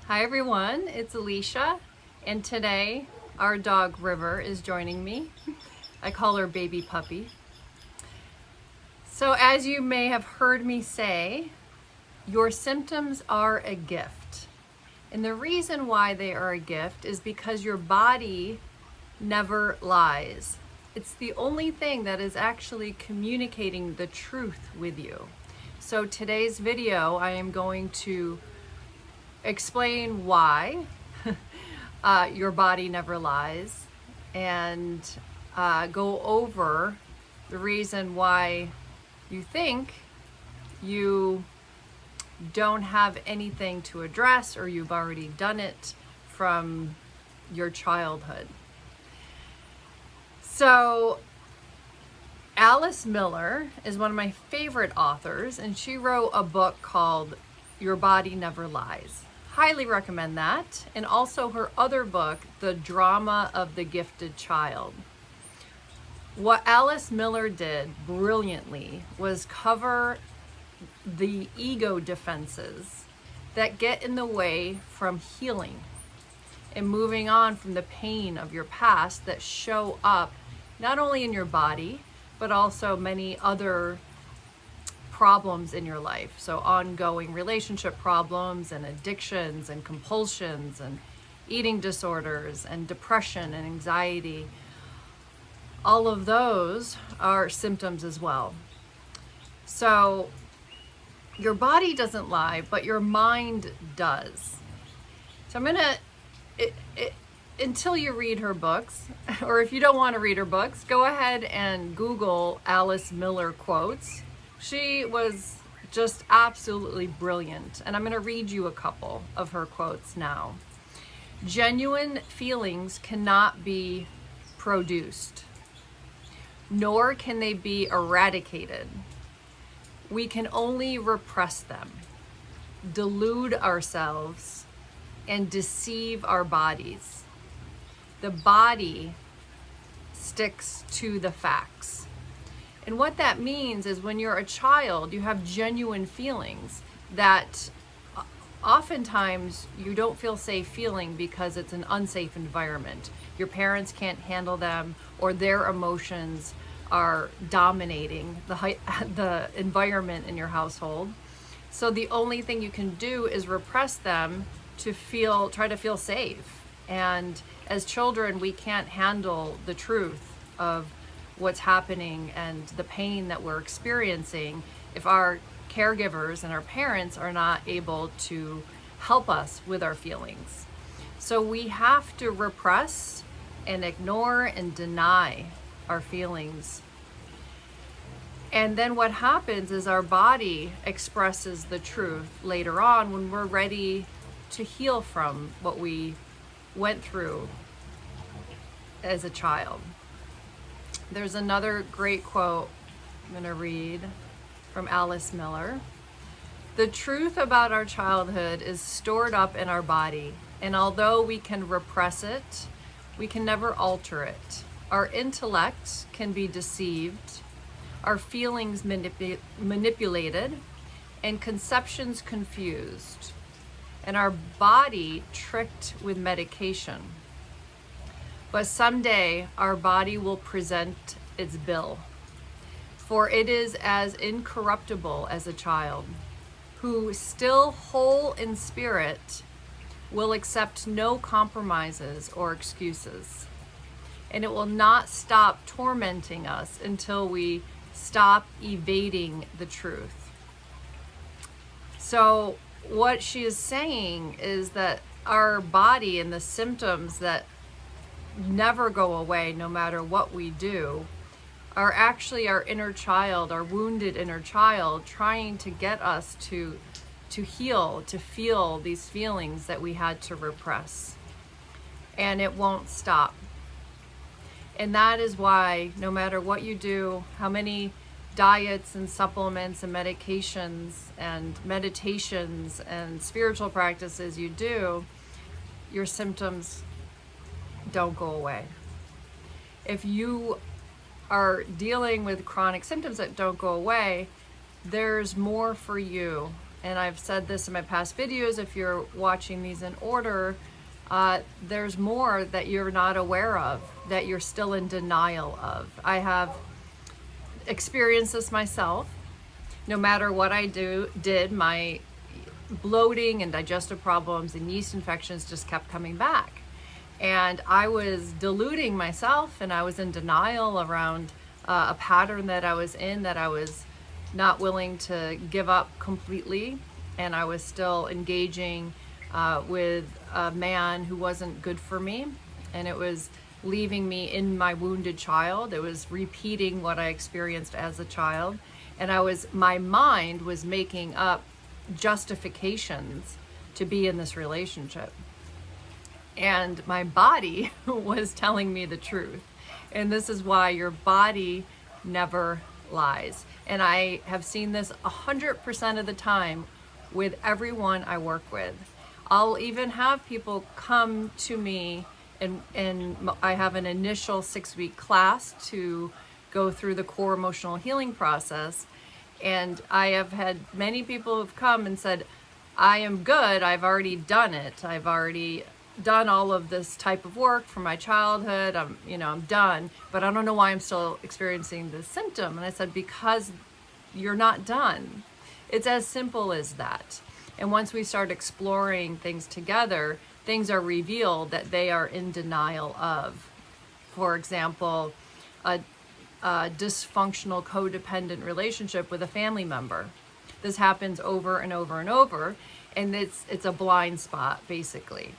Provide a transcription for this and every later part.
Hi everyone, it's Elicia, and today our dog River is joining me. I call her baby puppy. So as you may have heard me say, your symptoms are a gift. And the reason why they are a gift is because your body never lies. It's the only thing that is actually communicating the truth with you. So today's video, I am going to explain why your body never lies and go over the reason why you think you don't have anything to address or you've already done it from your childhood. So Alice Miller is one of my favorite authors, and she wrote a book called Your Body Never Lies. Highly recommend that. And also her other book, The Drama of the Gifted Child. What Alice Miller did brilliantly was cover the ego defenses that get in the way from healing and moving on from the pain of your past that show up not only in your body, but also many other problems in your life. So ongoing relationship problems and addictions and compulsions and eating disorders and depression and anxiety. All of those are symptoms as well. So your body doesn't lie, but your mind does. So I'm gonna, until you read her books, or if you don't want to read her books, go ahead and Google Alice Miller quotes. She was just absolutely brilliant, and I'm going to read you a couple of her quotes now. Genuine feelings cannot be produced, nor can they be eradicated. We can only repress them, delude ourselves, and deceive our bodies. The body sticks to the facts. And what that means is when you're a child, you have genuine feelings that oftentimes you don't feel safe feeling because it's an unsafe environment. Your parents can't handle them, or their emotions are dominating the environment in your household. So the only thing you can do is repress them to try to feel safe. And as children, we can't handle the truth of what's happening and the pain that we're experiencing if our caregivers and our parents are not able to help us with our feelings. So we have to repress and ignore and deny our feelings. And then what happens is our body expresses the truth later on when we're ready to heal from what we went through as a child. There's another great quote I'm going to read from Alice Miller. The truth about our childhood is stored up in our body, and although we can repress it, we can never alter it. Our intellect can be deceived, our feelings manipulated, and conceptions confused, and our body tricked with medication. But someday our body will present its bill, for it is as incorruptible as a child, who, still whole in spirit, will accept no compromises or excuses. And it will not stop tormenting us until we stop evading the truth. So what she is saying is that our body and the symptoms that never go away no matter what we do are actually our inner child, our wounded inner child, trying to get us to heal, to feel these feelings that we had to repress. And it won't stop. And that is why no matter what you do, how many diets and supplements and medications and meditations and spiritual practices you do, your symptoms don't go away. If you are dealing with chronic symptoms that don't go away, there's more for you and I've said this in my past videos, if you're watching these in order, there's more that you're not aware of, that you're still in denial of. I have experienced this myself. No matter what I did, my bloating and digestive problems and yeast infections just kept coming back. And I was deluding myself, and I was in denial around a pattern that I was in, that I was not willing to give up completely. And I was still engaging with a man who wasn't good for me. And it was leaving me in my wounded child. It was repeating what I experienced as a child. And my mind was making up justifications to be in this relationship. And my body was telling me the truth. And this is why your body never lies. And I have seen this 100% of the time with everyone I work with. I'll even have people come to me, and I have an initial 6-week class to go through the core emotional healing process. And I have had many people who've come and said, I am good, I've already done it. I've already done all of this type of work from my childhood. I'm done, but I don't know why I'm still experiencing this symptom. And I said, because you're not done. It's as simple as that. And once we start exploring things together, things are revealed that they are in denial of. For example, a dysfunctional codependent relationship with a family member. This happens over and over and over, and it's a blind spot, basically.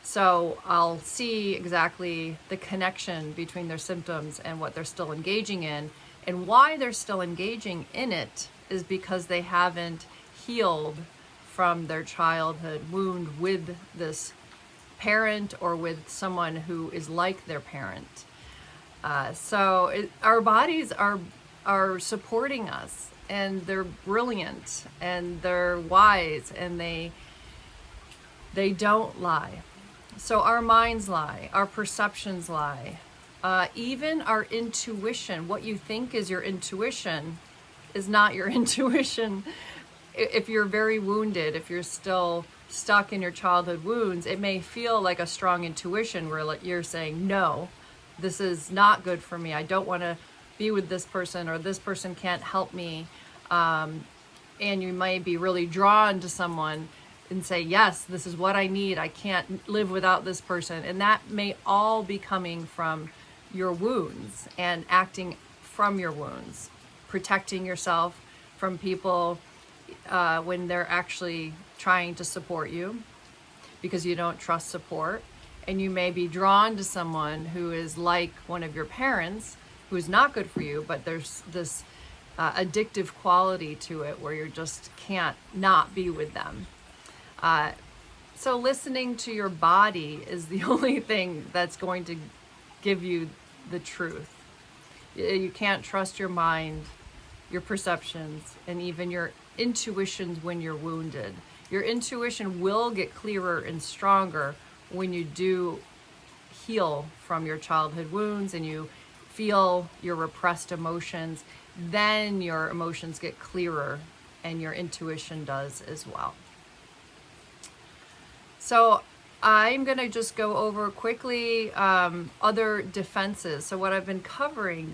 So I'll see exactly the connection between their symptoms and what they're still engaging in. And why they're still engaging in it is because they haven't healed from their childhood wound with this parent or with someone who is like their parent. Our bodies are supporting us, and they're brilliant, and they're wise, and they don't lie. So our minds lie, our perceptions lie, even our intuition. What you think is your intuition is not your intuition. If you're very wounded, if you're still stuck in your childhood wounds, it may feel like a strong intuition where you're saying, no, this is not good for me. I don't want to be with this person, or this person can't help me. And you might be really drawn to someone and say, yes, this is what I need. I can't live without this person. And that may all be coming from your wounds and acting from your wounds, protecting yourself from people when they're actually trying to support you because you don't trust support. And you may be drawn to someone who is like one of your parents, who is not good for you, but there's this addictive quality to it where you just can't not be with them. So listening to your body is the only thing that's going to give you the truth. You can't trust your mind, your perceptions, and even your intuitions when you're wounded. Your intuition will get clearer and stronger when you do heal from your childhood wounds and you feel your repressed emotions. Then your emotions get clearer, and your intuition does as well. So I'm going to just go over quickly other defenses. So what I've been covering,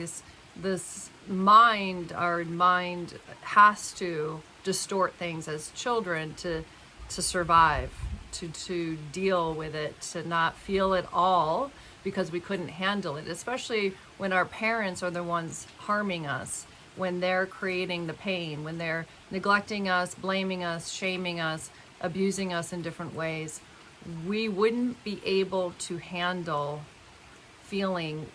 this mind, our mind has to distort things as children to survive, to deal with it, to not feel it all because we couldn't handle it, especially when our parents are the ones harming us, when they're creating the pain, when they're neglecting us, blaming us, shaming us, abusing us in different ways. We wouldn't be able to handle feeling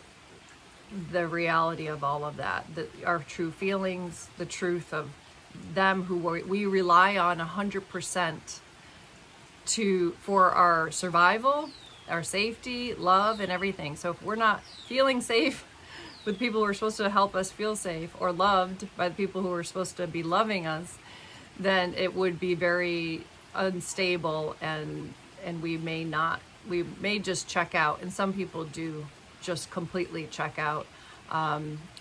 the reality of all of that, our true feelings, the truth of them who we rely on 100% for our survival, our safety, love, and everything. So if we're not feeling safe with people who are supposed to help us feel safe, or loved by the people who are supposed to be loving us, then it would be very unstable, and we may just check out. And some people do just completely check out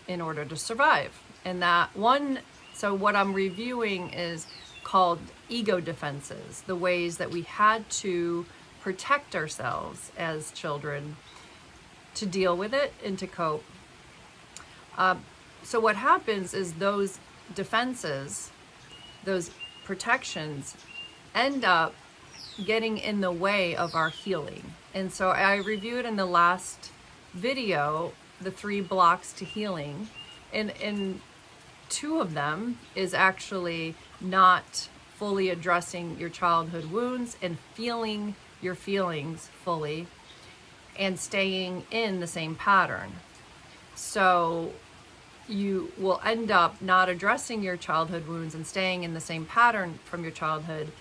in order to survive. And that one, so what I'm reviewing is called ego defenses, the ways that we had to protect ourselves as children to deal with it and to cope. So what happens is those defenses, those protections, end up getting in the way of our healing. And so I reviewed in the last video the 3 blocks to healing, and 2 of them is actually not fully addressing your childhood wounds and feeling your feelings fully and staying in the same pattern. So you will end up not addressing your childhood wounds and staying in the same pattern from your childhood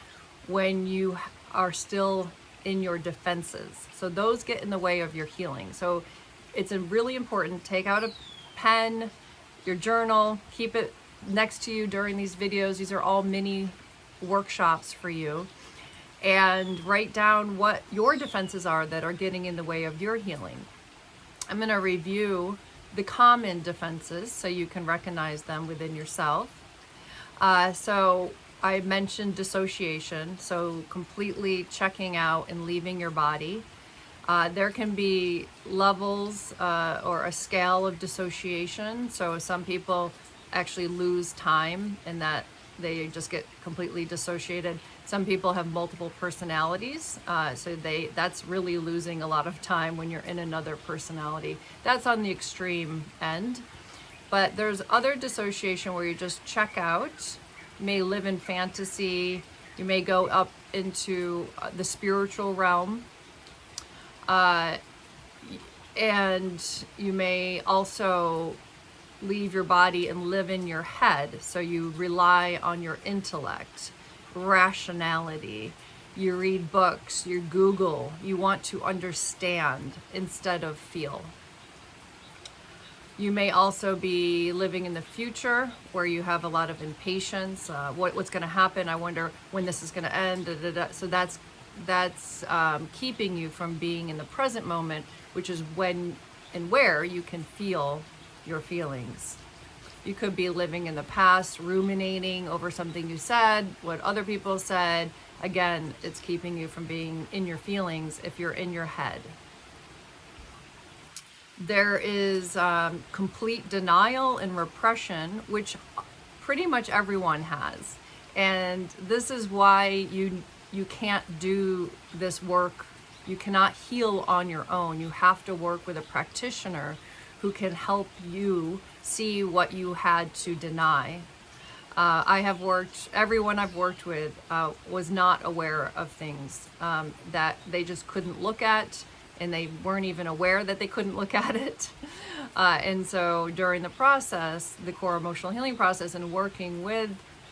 when you are still in your defenses. So those get in the way of your healing. So it's really important, take out a pen, your journal, keep it next to you during these videos. These are all mini workshops for you. And write down what your defenses are that are getting in the way of your healing. I'm going to review the common defenses so you can recognize them within yourself. So I mentioned dissociation, so completely checking out and leaving your body. There can be levels or a scale of dissociation. So some people actually lose time and that they just get completely dissociated. Some people have multiple personalities, so that's really losing a lot of time when you're in another personality. That's on the extreme end. But there's other dissociation where you just check out. You may live in fantasy. You may go up into the spiritual realm. And you may also leave your body and live in your head. So you rely on your intellect, rationality. You read books, you Google, you want to understand instead of feel. You may also be living in the future where you have a lot of impatience. What's going to happen? I wonder when this is going to end. Da, da, da. So that's keeping you from being in the present moment, which is when and where you can feel your feelings. You could be living in the past, ruminating over something you said, what other people said. Again, it's keeping you from being in your feelings if you're in your head. There is complete denial and repression, which pretty much everyone has. And this is why you can't do this work. You cannot heal on your own. You have to work with a practitioner who can help you see what you had to deny. Everyone I've worked with was not aware of things that they just couldn't look at, and they weren't even aware that they couldn't look at it. And so during the process, the core emotional healing process, and working with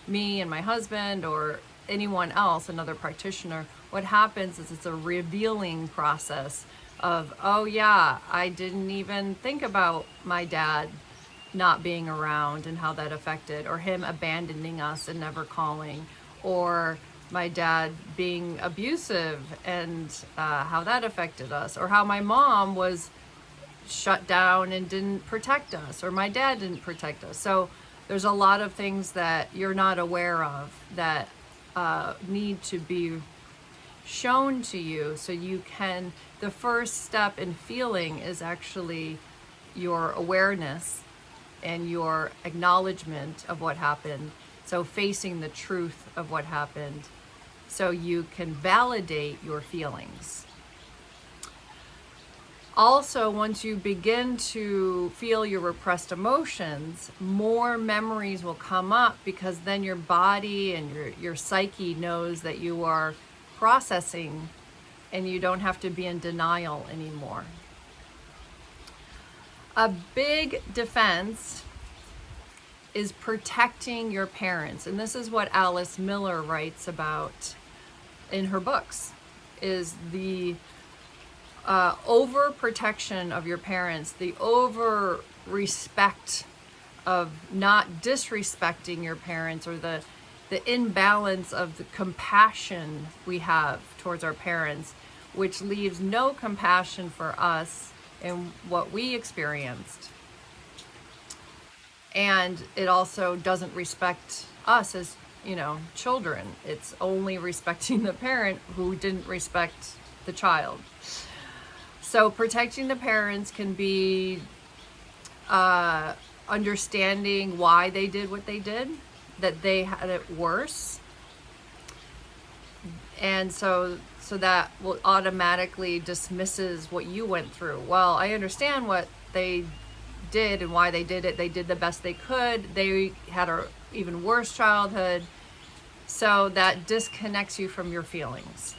me and my husband or anyone else, another practitioner, what happens is it's a revealing process of, oh yeah, I didn't even think about my dad not being around and how that affected, or him abandoning us and never calling, or my dad being abusive and how that affected us, or how my mom was shut down and didn't protect us, or my dad didn't protect us. So there's a lot of things that you're not aware of that need to be shown to you so you can, the first step in feeling is actually your awareness and your acknowledgement of what happened. So facing the truth of what happened so you can validate your feelings. Also, once you begin to feel your repressed emotions, more memories will come up, because then your body and your psyche knows that you are processing and you don't have to be in denial anymore. A big defense is protecting your parents. And this is what Alice Miller writes about in her books, is the over-protection of your parents, the over-respect of not disrespecting your parents, or the imbalance of the compassion we have towards our parents, which leaves no compassion for us and what we experienced. And it also doesn't respect us as children. It's only respecting the parent who didn't respect the child. So protecting the parents can be understanding why they did what they did, that they had it worse. And so that will automatically dismisses what you went through. Well, I understand what they did and why they did it. They did the best they could. They had a even worse childhood. So that disconnects you from your feelings.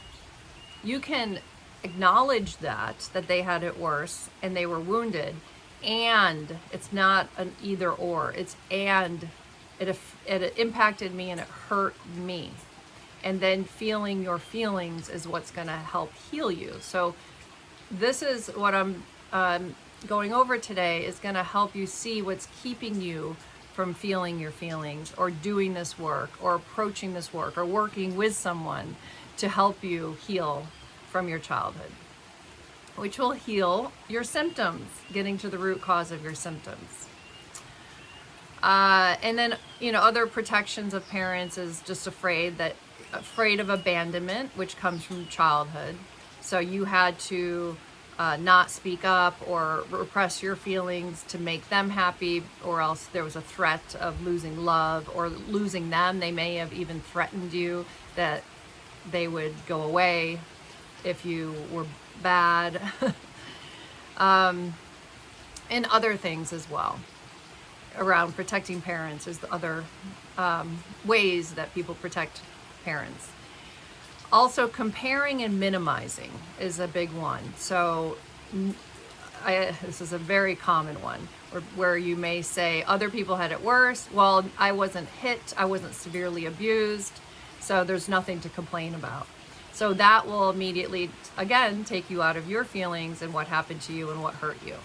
You can acknowledge that they had it worse and they were wounded, and it's not an either or. It's and it impacted me and it hurt me. And then feeling your feelings is what's going to help heal you. So this is what I'm going over today, is going to help you see what's keeping you from feeling your feelings, or doing this work, or approaching this work, or working with someone to help you heal from your childhood, which will heal your symptoms, getting to the root cause of your symptoms. And then, other protections of parents is just afraid of abandonment, which comes from childhood. So you had to not speak up or repress your feelings to make them happy, or else there was a threat of losing love or losing them. They may have even threatened you that they would go away if you were bad. And other things as well around protecting parents. There's the other ways that people protect parents. Also, comparing and minimizing is a big one. So this is a very common one where you may say other people had it worse. Well, I wasn't hit, I wasn't severely abused, so there's nothing to complain about. So that will immediately, again, take you out of your feelings and what happened to you and what hurt you.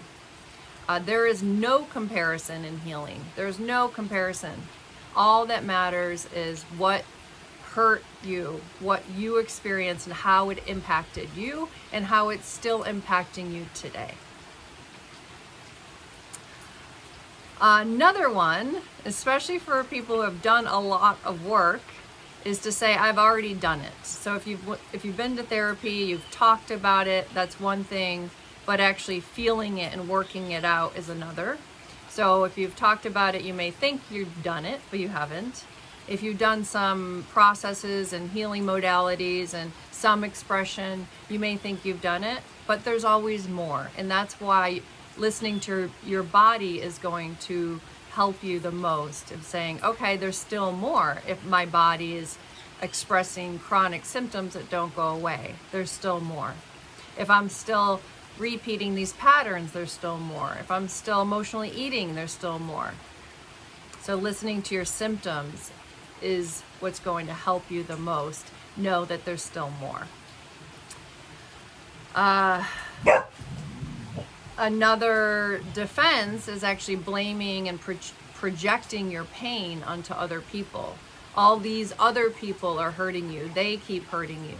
There is no comparison in healing. There's no comparison. All that matters is what hurt you, what you experienced, and how it impacted you, and how it's still impacting you today. Another one, especially for people who have done a lot of work, is to say, I've already done it. So if you've been to therapy, you've talked about it, that's one thing, but actually feeling it and working it out is another. So if you've talked about it, you may think you've done it, but you haven't. If you've done some processes and healing modalities and some expression, you may think you've done it, but there's always more. And that's why listening to your body is going to help you the most, of saying, okay, there's still more. If my body is expressing chronic symptoms that don't go away, there's still more. If I'm still repeating these patterns, there's still more. If I'm still emotionally eating, there's still more. So listening to your symptoms is what's going to help you the most. Know that there's still more. Another defense is actually blaming and projecting your pain onto other people. All these other people are hurting you. They keep hurting you,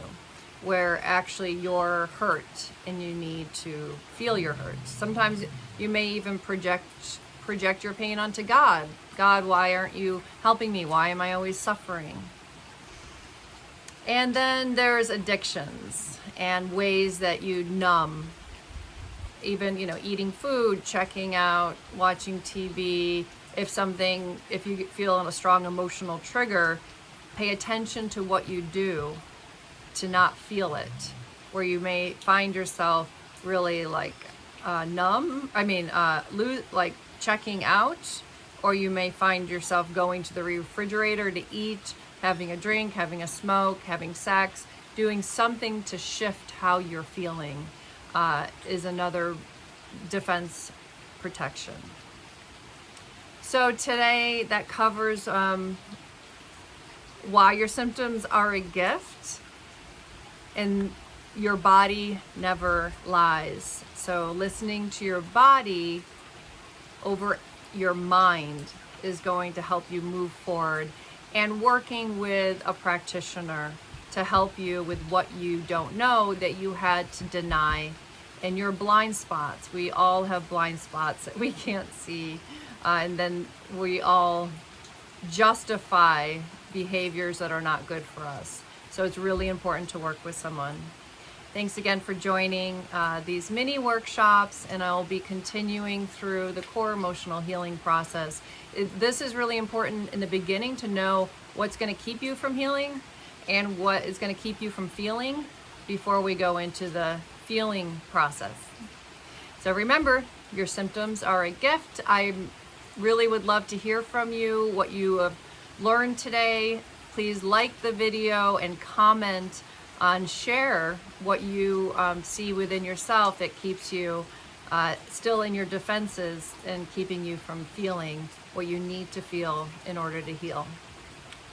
where actually you're hurt and you need to feel your hurt. Sometimes you may even project your pain onto God. God, why aren't you helping me? Why am I always suffering? And then there's addictions and ways that you numb. Even, eating food, checking out, watching TV. If you feel a strong emotional trigger, pay attention to what you do to not feel it. Where you may find yourself really checking out, or you may find yourself going to the refrigerator to eat, having a drink, having a smoke, having sex, doing something to shift how you're feeling is another defense protection. So today that covers why your symptoms are a gift, and your body never lies. So listening to your body over your mind is going to help you move forward, and working with a practitioner to help you with what you don't know that you had to deny, and your blind spots. We all have blind spots that we can't see, and then we all justify behaviors that are not good for us. So it's really important to work with someone. Thanks again for joining these mini workshops, and I'll be continuing through the core emotional healing process. This is really important in the beginning to know what's going to keep you from healing and what is going to keep you from feeling before we go into the feeling process. So remember, your symptoms are a gift. I really would love to hear from you, what you have learned today. Please like the video and comment on, share what you see within yourself that keeps you still in your defenses and keeping you from feeling what you need to feel in order to heal.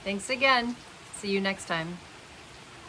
Thanks again. See you next time.